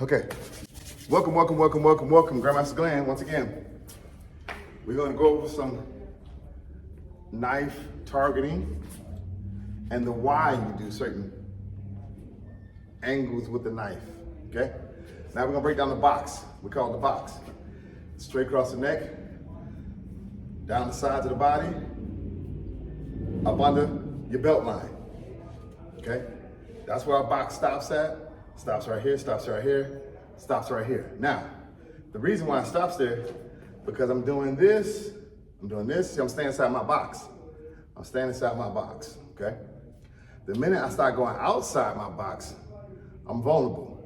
Okay, welcome, welcome, welcome, welcome, welcome, Grandmaster Glenn. Once again, we're gonna go over some knife targeting and the why you do certain angles with the knife, okay? Now we're gonna break down the box. We call it the box. Straight across the neck, down the sides of the body, up under your belt line, okay? That's where our box stops at. Stops right here, stops right here, stops right here. Now, the reason why it stops there, because I'm doing this, see, I'm staying inside my box. I'm staying inside my box, okay? The minute I start going outside my box, I'm vulnerable.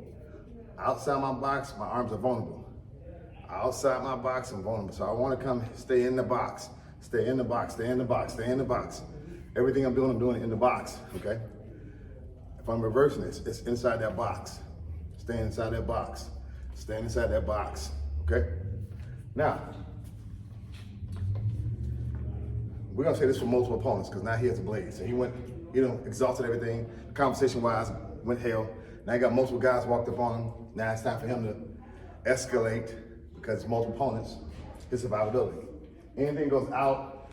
Outside my box, my arms are vulnerable. Outside my box, I'm vulnerable. So I wanna stay in the box, stay in the box, stay in the box, stay in the box. Everything I'm doing it in the box, okay? If I'm reversing this, it's inside that box. Staying inside that box. Staying inside that box, okay? Now, we're gonna say this for multiple opponents because now he has a blade. So he went, exhausted everything. Conversation-wise, went hell. Now he got multiple guys walked up on him. Now it's time for him to escalate because multiple opponents, his survivability. Anything goes out,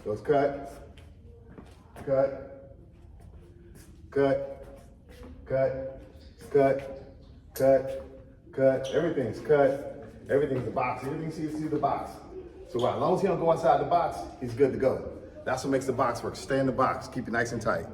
goes cut, cut, cut, cut, cut, cut, cut. Everything's cut. Everything's the box. Everything sees the box. So as long as he don't go inside the box, he's good to go. That's what makes the box work. Stay in the box. Keep it nice and tight.